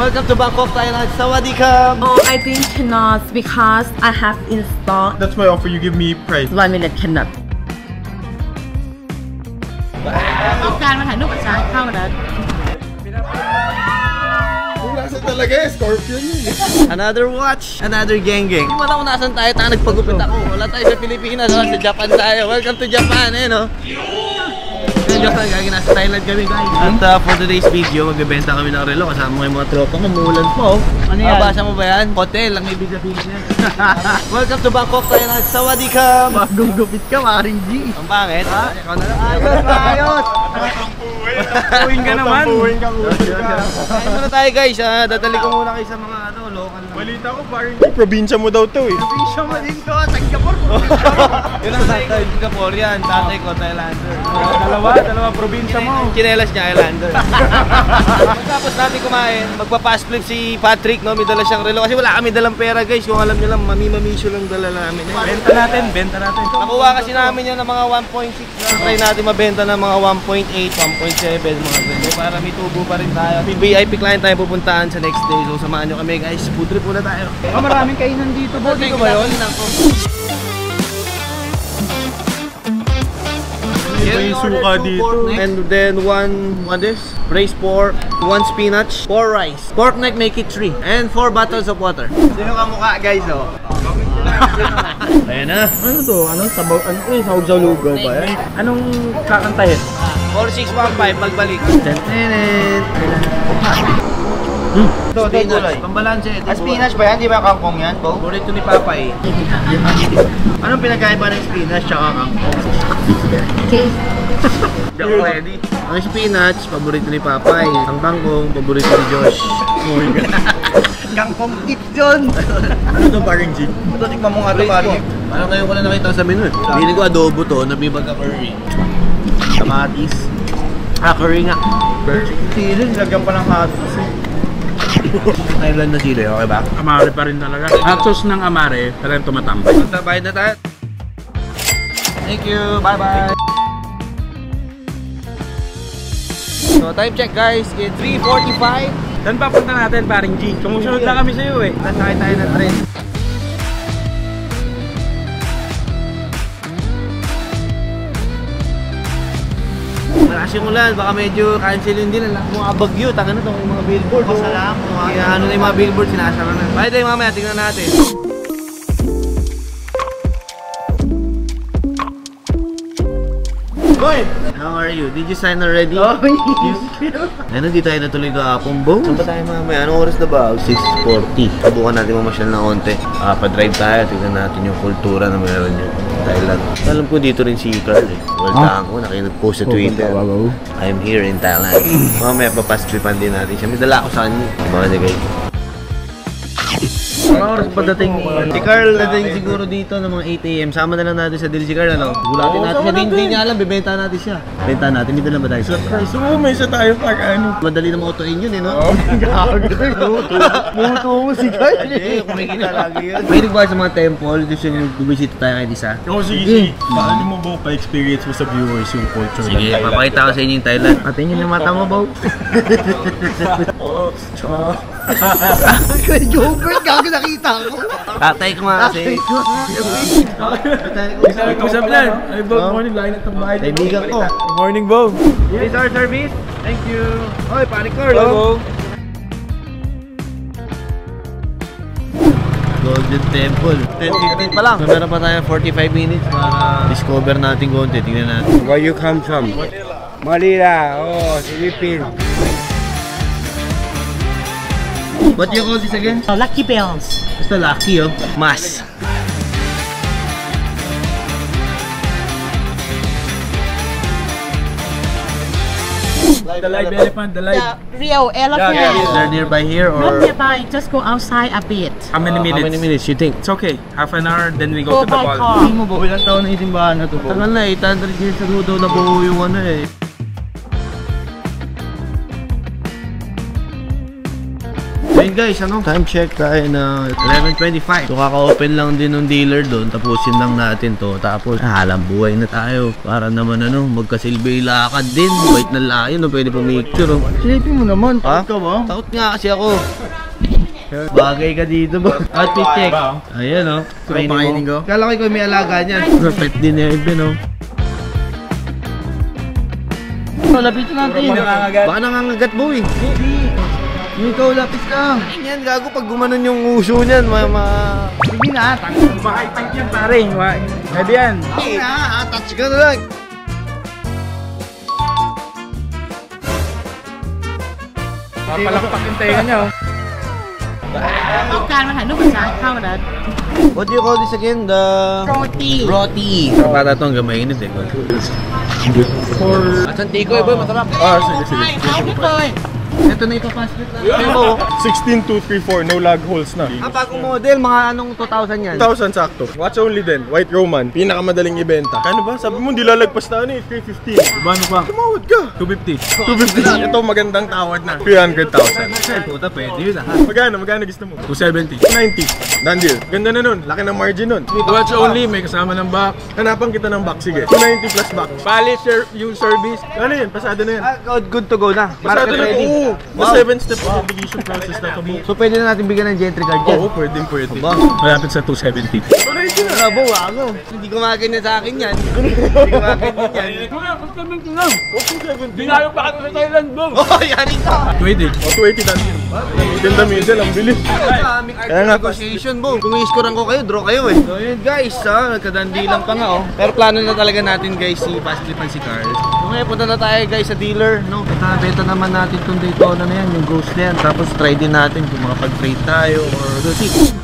Welcome to Bangkok, Thailand. Sawadee-khap. Oh, I think cannot because I have in stock. That's my offer. You give me price. 1 minute cannot. ต้องการมาถ่ายรูปกับช้างเข้านะ Scorpion. Another watch, another geng-geng. Hindi mo alam kung nasan tayo, nagpagupit ako. Wala tayo sa Pilipinas, sa Japan tayo. Welcome to Japan, eh, no? Nasa Thailand kami, guys. At for today's video, magbebenta kami ng relo. Kasama mo yung mga tropa, mamulan po. Ano yan? Mabasa mo ba yan? Hotel, ang ibig sabihin yan. Welcome to Bangkok, Thailand. Sawadee-khap. Bagong gupit ka, Maring G. Ang pangit. Ikaw na lang. Ayos! Puwing ka naman. Kain muna tayo, guys. Dadali ko muna kayo sa mga local na. Balita ko, parang probinsya mo daw to eh. Probinsya mo din to, Singapore. Yun ang tatay, Singapore yan. Tatay ko, Thailander. Dalawa probinsya mo. Chinelas niya, Islander. Tapos natin kumain, magpa-fast flip si Patrick, no? May dala siyang relo. Kasi wala kami dalang pera, guys. Kung alam niyo lang, mami-mamisyo lang dala namin. Benta natin. Nakuha kasi namin yun ng mga 1.6. Try natin mabenta ng mga 1.8, 1.7, mga ganyan. Para may tubo pa rin tayo. VIP client tayo pupuntahan sa next day. So samahan nyo kami, guys. Food trip muna tayo. Maraming kainan dito, bo. Dito ba yun? May suka dito. And then what is? Braised pork, 1 spinach, 4 rice. Pork neck, make it 3. And 4 bottles of water. Sino ka mukha, guys, oh? Ayan na. Ano to? Anong sabaw? Ano to? Sahog sa lugaw ba yan? Anong kakantahin? 4615, pagbalik. Tenet. Ito, spinach. Pambalanse. Spinach ba yan? Di ba kangkong yan, Bo? Paborito ni Papa eh. Anong pinagkaiba ng spinach tsaka kangkong? Hindi ako ready. Ang spinach, paborito ni Papa eh. Ang kangkong, paborito ni Josh. Kangkong tip dyan! Ano to, parang G? Ito, tikman mo nga ito, parang. Parang ngayon ko na nakita sa menu eh. Hindi ko adobo to, nabibag ka curry. Kamatis. Curry nga. Sili, lagyan pa ng hot sauce eh. Thailand na sila, okay ba? Amare pa rin talaga. Hot sauce ng amare, talagang tumatambay. Bayad na tayo. Thank you, bye-bye. So time check, guys, it's 3:45. Saan papunta natin, paring G? Sumusunod na kami sa'yo eh. Nasakay tayo ng train. Malakas yung ulan, baka medyo cancelin din ang mga bagyo. Taka na itong mga billboard. Masalamat. Kaya ano na yung mga billboard, sinasara na. Bye tayo mamaya, tingnan natin. Boy! How are you? Did you sign already? Oh, Ano, di tayo natuloy kahapon, Bo? Saan ba tayo mamaya? Anong oras na ba? 6:40. Subukan natin mamasyal na konti. Pa-drive tayo, tignan natin yung kultura na meron yung Thailand. Alam ko dito rin si Carl eh. Waltaan ko, nag-post sa Twitter. I'm here in Thailand. Mamaya papastripan din natin siya. May dala ako sa kanya. Mga nagay. Anong oras pa dating ni si Carl? Dating siguro dito ng mga 8 AM. Sama na lang natin sa deal si Carl, ano? Gulatin natin siya. Hindi niya alam, bibenta natin siya. Benta natin, hindi lang ba tayo? Surprise! Oo, may isa tayo pag ano. Madali na mautuin yun eh, no? Muto mo si Carl Hindi, kumikita lagi yun. May nagbawa sa mga temple, gusto nyo nag-visit tayo kahit isa. Oo, sige. Paano mo ba pa-experience mo sa viewers yung culture ng Sige, Thailand? papakita ko sa inyo yung Thailand. Patingin yung mata mo, Bo. Gilbert, gago nakita ko. Tatay ko nga kasi. Usap lang. Ay, Bob, morning. Lain at tambahay. Kaibigan ko. Morning, Bob. This our service. Thank you. Hoy, Panic Carl. Hello. Golden Temple. 10:15 pa lang. So, meron pa tayo 45 minutes para discover natin konti. Tingnan natin. Where you come from? Manila. Oh, Philippines. What do you call this again? Lucky bells. Basta lucky, oh. Mas. The live elephant, the live. The real elephant. They're nearby here Not or nearby, just go outside a bit. How many minutes? how many minutes you think? It's okay. Half an hour, then we Go go to the by ball. car. Hindi mo ba? Ilang taon na isimbahan na to? Tagal na, 800 years ago daw nabuo yung ano eh. Ayun guys, ano? Time check tayo na 11:25. So kaka-open lang din ng dealer doon. Tapusin lang natin to. Tapos halang buhay na tayo. Para naman ano, magkasilbi lakad din. Wait na layo, no? Pwede pumicture. Oh. Silipin mo naman. Ha? Ka ba? Takot nga kasi ako. Bagay ka dito ba? Outfit check. Ayan o. Pakainin ko. Kala ko ikaw may alaga niyan. Perfect din yung ibin o. Lapitin natin. Baka nangangagat mo eh. Yung ikaw, lapis ka. Yan, gago pag gumanon yung uso niyan. Sige na, baka itank yan pare. Pwede yan. Sige na, touch ka na lang. Papalakpak yung tenga niya. การมาถ่ายรูปกับช้างเข้านะ What do you call this again? The... โรตี Roti. Para itong gamay init eh. At Santico eh boy, masarap. Sige, sige. เขาไม่เคย Ito na ipapaslit lang. Ano mo? 16234, no lag holes na. Bagong model, mga anong 2000 yan? 2,000 sakto. Watch only din. White Roman. Pinakamadaling ibenta. Kano ba? Sabi mo, di lalagpas na ano eh. 350. Paano pa? Tumawad ka. 250. 250. Ito magandang tawad na. 300,000. Puta, pwede yun ah. Magkano gusto mo? 270. 90. Done deal. Ganda na nun. Laki ng margin nun. Watch only, may kasama ng box. Hanapan kita ng box. Sige. 290 plus box. Bali, yung service. Ano yan? Pasado na yan. Good to go na. Pasado Market na. ready. Oo. Mas 7-step application process na ito. So pwede na natin bigyan ng gentry card yan. Oo, pwede. Ba? Malapit sa 270. Bravo, ako. Hindi gumaganyan sa akin yan. Hindi gumaganyan yan. Binayo pa kami sa Thailand, bro. Oh, yari ka. 20. O, 280 done deal. Ganda middle. Ang bilis. Kaya nga, negotiation mo. Kung i-scorean ko kayo, draw kayo eh. So yun guys, nagkadandilan pa nga oh. Pero plano na talaga natin guys si Fastlipan si Carl. So ngayon punta na tayo guys sa dealer, no? Beta naman natin itong Daytona na yan, yung Ghost na yan. Tapos try din natin kung makapag-trade tayo or see.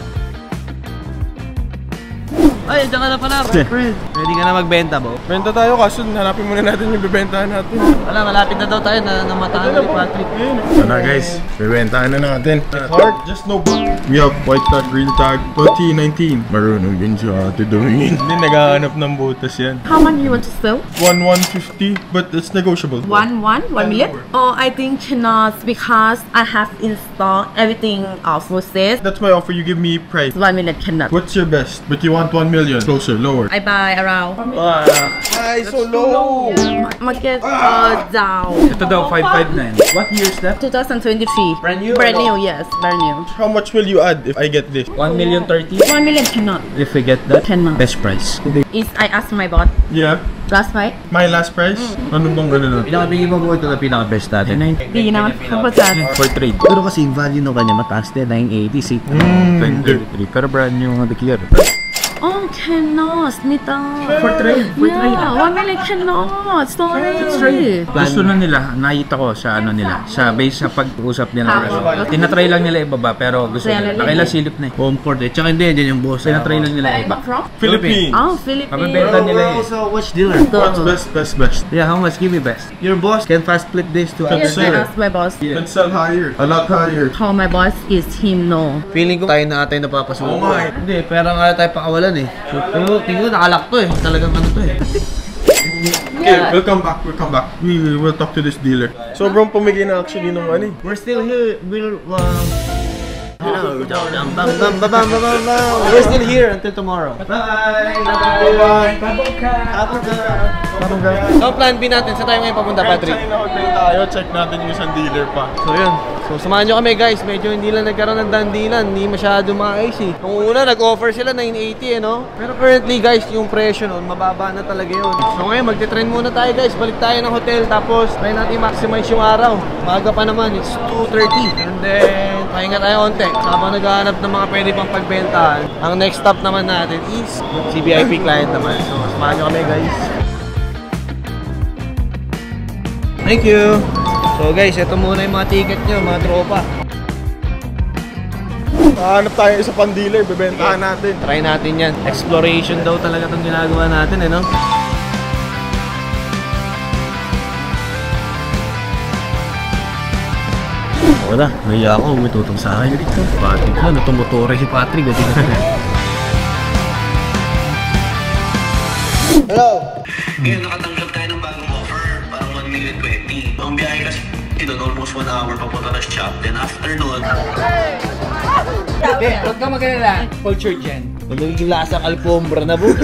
Ay, dyan ka na pala, friend. Pwede ka na magbenta, bo? Benta tayo kaso hanapin muna natin yung bibentahan natin. Wala, malapit na daw tayo na namatahan na ni Patrick. Sana guys, bibentahan na natin. Heart, just no book. We have white tag, green tag, 2019. Marunong din siya ate dumingin. Hindi naghahanap ng butas yan. How much you want to sell 150, but it's negotiable. 1 million? Oh, I think cannot because I have installed everything full set. That's my offer, you give me price. 1 million cannot. What's your best? But you want 1 million. Closer, lower. I buy around Ay, so low! market down. Ito daw, 559. What year is that? 2023. Brand new? Brand new, yes, brand new. How much will you add if I get this? 1,030,000. 1 million cannot. If we get that, Cannot. best price. Is I asked my boss Yeah. last night. My last price? Ano bang ganun? Pinakabigay mo ito na pinaka-best natin. Hindi naman kapatid. For trade. Pero kasi yung value ng kanya mataas din, 980 2033. Pero brand new the clear. Oh, cannot, Nita. For trade. Yeah, 1 million cannot. Sorry. Gusto na nila, nakita ko sa ano nila, sa base sa pag-usap nila. Tinatry lang nila ibaba pero gusto nila. Nakailasilip na eh. Homeport eh. Tsaka hindi, yan yung boss. Tinatry lang nila iba. From? Philippines. Oh, Philippines. Mabibenta nila eh. also watch dealer. What's best? Yeah, how much? Give me best. Your boss can fast split this to Yes, Sir. I asked my boss. Let's sell higher. A lot higher. How my boss is him no. Feeling ko tayo na atay napapasuko. Oh my. Hindi, pera nga tayo pakawalan eh. So, pero tingin ko nakalak to eh. Talagang ano to eh. Okay, we'll come back. We will talk to this dealer. Sobrang pumigay na actually nung ano eh. We're still here. We're still here until tomorrow. Bye! So plan B natin, saan tayo ngayon papunta, Patrick? China Hotel tayo, check natin yung isang dealer pa. So yun. So samahan nyo kami guys, medyo hindi lang nagkaroon ng dandilan, hindi masyado maayos eh. Nung una, nag-offer sila 980 eh no? Pero currently guys, yung presyo nun, mababa na talaga yun. So ngayon, magte-trend muna tayo guys, balik tayo ng hotel, tapos try natin maximize yung araw. Maga pa naman, it's 2:30. And then, pahinga tayo onte. Habang naghahanap ng mga pwede pang pagbentahan, ang next stop naman natin is CBIP client naman. So samahan nyo kami guys. Thank you! So guys, ito muna yung mga ticket nyo, mga tropa. Hanap tayo isa pang dealer, bebentahan natin. Try natin yan. Exploration daw talaga itong ginagawa natin eh, no? Wala, naiya ako, umututong sa akin dito. Patrick na, natumutore si Patrick. Hello! Ngayon nakatanggap tayo ng bagong offer, parang 1,020,000. Ang biyahe kasi Doon almost 1 hour papunta na shop. Then after nun, Huwag ka mag-alala. Culture dyan. Nagiging lasang alfombra na, bro.